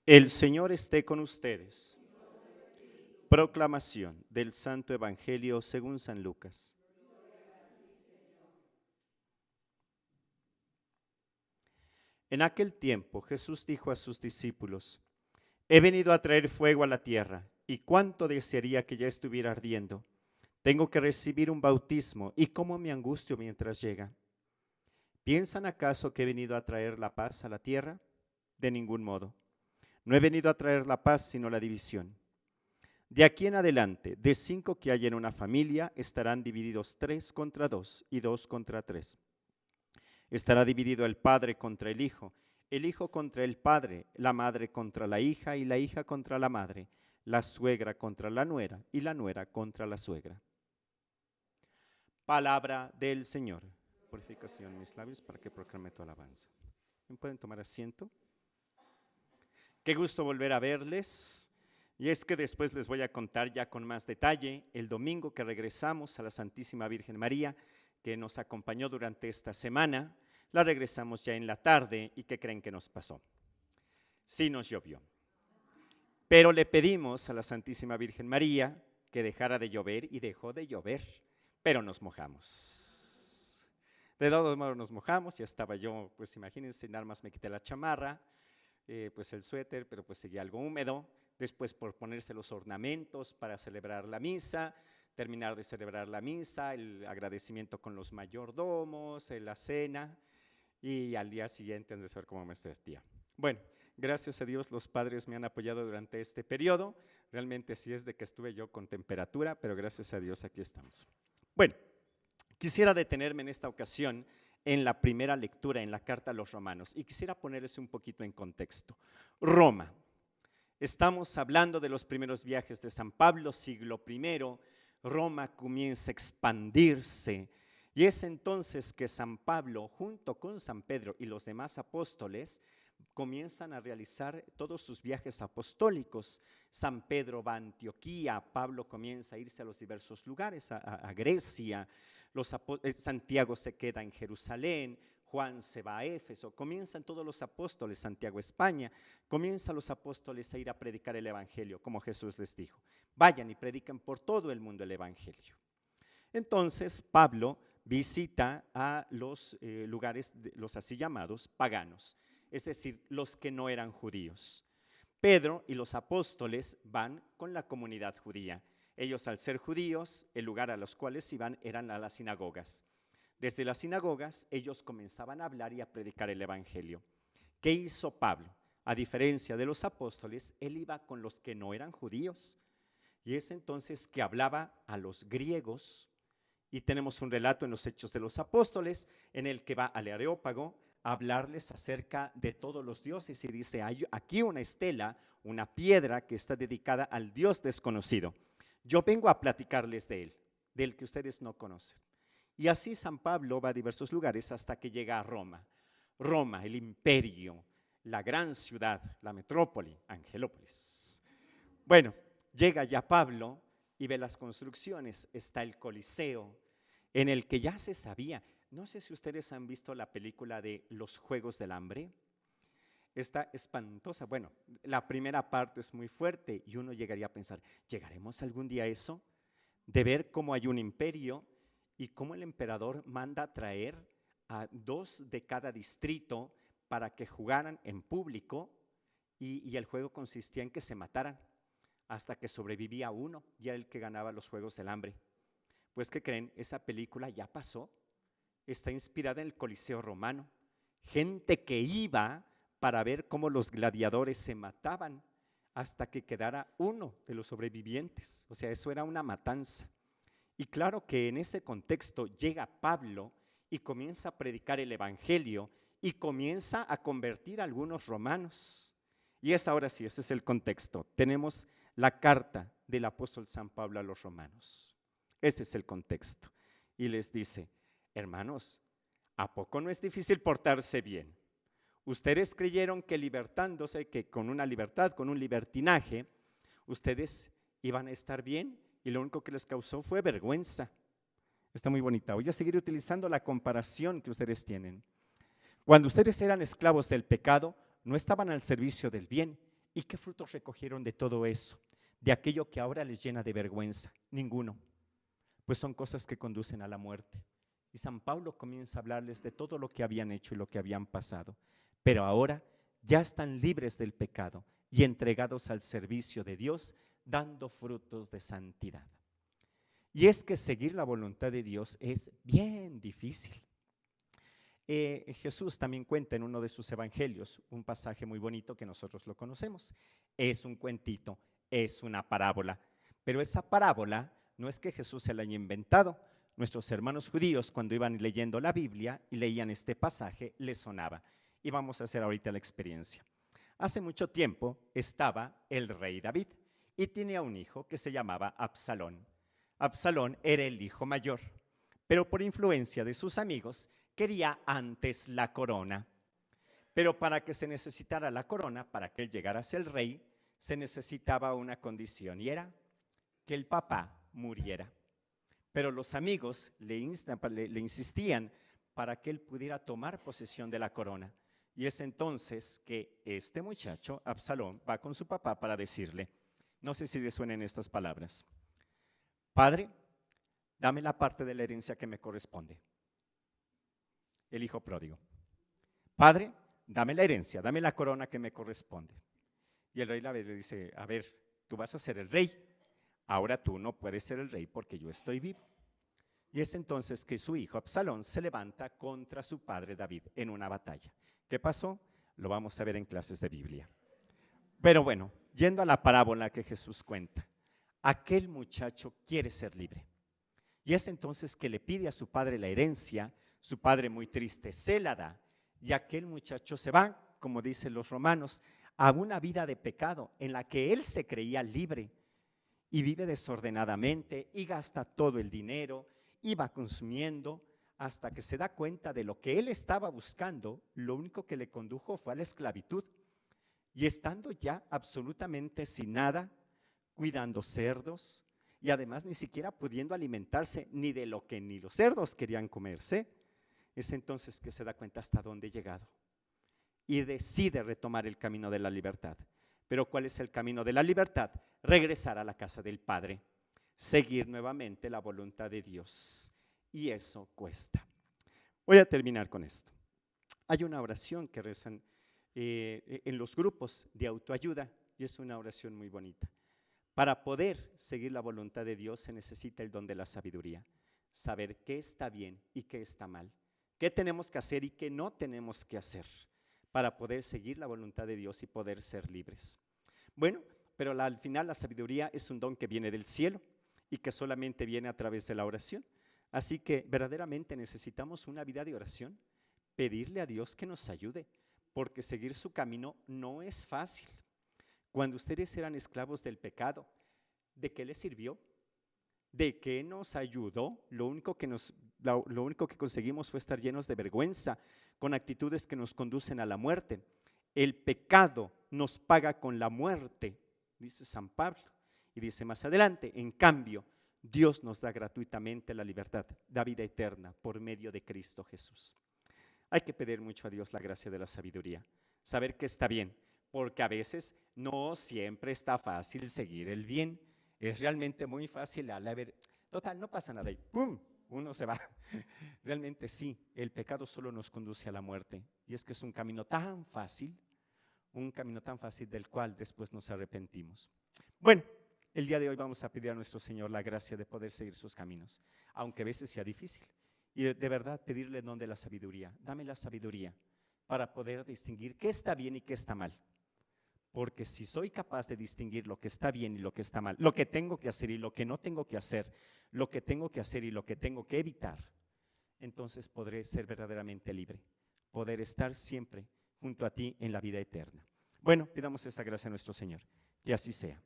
El Señor esté con ustedes. Proclamación del Santo Evangelio según San Lucas. En aquel tiempo Jesús dijo a sus discípulos: He venido a traer fuego a la tierra, y cuánto desearía que ya estuviera ardiendo. Tengo que recibir un bautismo, y cómo me angustio mientras llega. ¿Piensan acaso que he venido a traer la paz a la tierra? De ningún modo. No he venido a traer la paz, sino la división. De aquí en adelante, de 5 que hay en una familia, estarán divididos 3 contra 2 y 2 contra 3. Estará dividido el padre contra el hijo contra el padre, la madre contra la hija y la hija contra la madre, la suegra contra la nuera y la nuera contra la suegra. Palabra del Señor. Purificación en mis labios para que proclame tu alabanza. ¿Pueden tomar asiento? Qué gusto volver a verles. Y es que después les voy a contar ya con más detalle el domingo que regresamos a la Santísima Virgen María, que nos acompañó durante esta semana. La regresamos ya en la tarde y ¿qué creen que nos pasó? Sí nos llovió. Pero le pedimos a la Santísima Virgen María que dejara de llover y dejó de llover, pero nos mojamos. De todos modos nos mojamos, ya estaba yo, pues imagínense, nada más me quité la chamarra, pues el suéter, pero pues seguía algo húmedo. Después por ponerse los ornamentos para celebrar la misa, terminar de celebrar la misa, el agradecimiento con los mayordomos, la cena, y al día siguiente han de saber cómo me vestía. Bueno, gracias a Dios los padres me han apoyado durante este periodo. Realmente sí es de que estuve yo con temperatura, pero gracias a Dios aquí estamos. Bueno, quisiera detenerme en esta ocasión en la primera lectura, en la carta a los romanos, y quisiera ponerles un poquito en contexto. Roma. Estamos hablando de los primeros viajes de San Pablo, siglo I. Roma comienza a expandirse y es entonces que San Pablo, junto con San Pedro y los demás apóstoles, comienzan a realizar todos sus viajes apostólicos. San Pedro va a Antioquía, Pablo comienza a irse a los diversos lugares, a Grecia, Santiago se queda en Jerusalén, Juan se va a Éfeso, comienzan todos los apóstoles, Santiago España, comienzan los apóstoles a ir a predicar el evangelio, como Jesús les dijo, vayan y prediquen por todo el mundo el evangelio. Entonces Pablo visita a los lugares, los así llamados paganos, es decir, los que no eran judíos. Pedro y los apóstoles van con la comunidad judía. Ellos, al ser judíos, el lugar a los cuales iban eran a las sinagogas. Desde las sinagogas ellos comenzaban a hablar y a predicar el evangelio. ¿Qué hizo Pablo? A diferencia de los apóstoles, él iba con los que no eran judíos. Y es entonces que hablaba a los griegos. Y tenemos un relato en los Hechos de los Apóstoles en el que va al Areópago a hablarles acerca de todos los dioses y dice: hay aquí una estela, una piedra que está dedicada al Dios desconocido. Yo vengo a platicarles de él, del que ustedes no conocen. Y así San Pablo va a diversos lugares hasta que llega a Roma. Roma, el imperio, la gran ciudad, la metrópoli, Angelópolis. Bueno, llega ya Pablo y ve las construcciones. Está el Coliseo, en el que ya se sabía. No sé si ustedes han visto la película de Los Juegos del Hambre. Está espantosa. Bueno, la primera parte es muy fuerte y uno llegaría a pensar, ¿llegaremos algún día a eso? De ver cómo hay un imperio y cómo el emperador manda a traer a 2 de cada distrito para que jugaran en público y el juego consistía en que se mataran hasta que sobrevivía uno y era el que ganaba los Juegos del Hambre. Pues, ¿qué creen? Esa película ya pasó, está inspirada en el Coliseo romano. Gente que iba para ver cómo los gladiadores se mataban hasta que quedara uno de los sobrevivientes. O sea, eso era una matanza. Y claro que en ese contexto llega Pablo y comienza a predicar el evangelio y comienza a convertir a algunos romanos. Y es ahora sí, ese es el contexto. Tenemos la carta del apóstol San Pablo a los romanos. Ese es el contexto. Y les dice: hermanos, ¿a poco no es difícil portarse bien? Ustedes creyeron que libertándose, que con una libertad, con un libertinaje, ustedes iban a estar bien y lo único que les causó fue vergüenza. Está muy bonita. Voy a seguir utilizando la comparación que ustedes tienen. Cuando ustedes eran esclavos del pecado, no estaban al servicio del bien ¿Y qué frutos recogieron de todo eso? De aquello que ahora les llena de vergüenza. Ninguno. Pues son cosas que conducen a la muerte. Y San Pablo comienza a hablarles de todo lo que habían hecho y lo que habían pasado. Pero ahora ya están libres del pecado y entregados al servicio de Dios, dando frutos de santidad. Y es que seguir la voluntad de Dios es bien difícil. Jesús también cuenta en uno de sus evangelios un pasaje muy bonito que nosotros lo conocemos. Es un cuentito, es una parábola, pero esa parábola no es que Jesús se la haya inventado. Nuestros hermanos judíos, cuando iban leyendo la Biblia y leían este pasaje, les sonaba. Y vamos a hacer ahorita la experiencia. Hace mucho tiempo estaba el rey David y tenía un hijo que se llamaba Absalón. Absalón era el hijo mayor, pero por influencia de sus amigos quería antes la corona. Pero para que se necesitara la corona, para que él llegara a ser el rey, se necesitaba una condición y era que el papá muriera. Pero los amigos le insistían para que él pudiera tomar posesión de la corona. Y es entonces que este muchacho, Absalón, va con su papá para decirle, no sé si le suenen estas palabras: Padre, dame la parte de la herencia que me corresponde. El hijo pródigo. Padre, dame la herencia, dame la corona que me corresponde. Y el rey le dice, a ver, tú vas a ser el rey. Ahora tú no puedes ser el rey porque yo estoy vivo. Y es entonces que su hijo Absalón se levanta contra su padre David en una batalla. ¿Qué pasó? Lo vamos a ver en clases de Biblia. Pero bueno, yendo a la parábola que Jesús cuenta, aquel muchacho quiere ser libre. Y es entonces que le pide a su padre la herencia. Su padre, muy triste, se la da. Y aquel muchacho se va, como dicen los romanos, a una vida de pecado en la que él se creía libre. Y vive desordenadamente y gasta todo el dinero y va consumiendo hasta que se da cuenta de lo que él estaba buscando. Lo único que le condujo fue a la esclavitud. Y estando ya absolutamente sin nada, cuidando cerdos y además ni siquiera pudiendo alimentarse ni de lo que ni los cerdos querían comerse, es entonces que se da cuenta hasta dónde he llegado y decide retomar el camino de la libertad. Pero ¿cuál es el camino de la libertad? Regresar a la casa del Padre, seguir nuevamente la voluntad de Dios, y eso cuesta. Voy a terminar con esto. Hay una oración que rezan en los grupos de autoayuda y es una oración muy bonita. Para poder seguir la voluntad de Dios se necesita el don de la sabiduría, saber qué está bien y qué está mal, qué tenemos que hacer y qué no tenemos que hacer para poder seguir la voluntad de Dios y poder ser libres. Bueno, pero al final la sabiduría es un don que viene del cielo y que solamente viene a través de la oración. Así que verdaderamente necesitamos una vida de oración, pedirle a Dios que nos ayude, porque seguir su camino no es fácil. Cuando ustedes eran esclavos del pecado, ¿de qué les sirvió? ¿De qué nos ayudó? Lo único que conseguimos fue estar llenos de vergüenza, con actitudes que nos conducen a la muerte. El pecado nos paga con la muerte, dice San Pablo. Y dice más adelante, en cambio, Dios nos da gratuitamente la libertad, la vida eterna por medio de Cristo Jesús. Hay que pedir mucho a Dios la gracia de la sabiduría, saber que está bien, porque a veces no siempre está fácil seguir el bien. Es realmente muy fácil, total, no pasa nada y ¡pum!, uno se va. Realmente sí, el pecado solo nos conduce a la muerte, y es que es un camino tan fácil del cual después nos arrepentimos. Bueno, el día de hoy vamos a pedir a nuestro Señor la gracia de poder seguir sus caminos, aunque a veces sea difícil, y de verdad pedirle el don de la sabiduría. Dame la sabiduría para poder distinguir qué está bien y qué está mal. Porque si soy capaz de distinguir lo que está bien y lo que está mal, lo que tengo que hacer y lo que no tengo que hacer, lo que tengo que hacer y lo que tengo que evitar, entonces podré ser verdaderamente libre, poder estar siempre junto a ti en la vida eterna. Bueno, pidamos esta gracia a nuestro Señor, que así sea.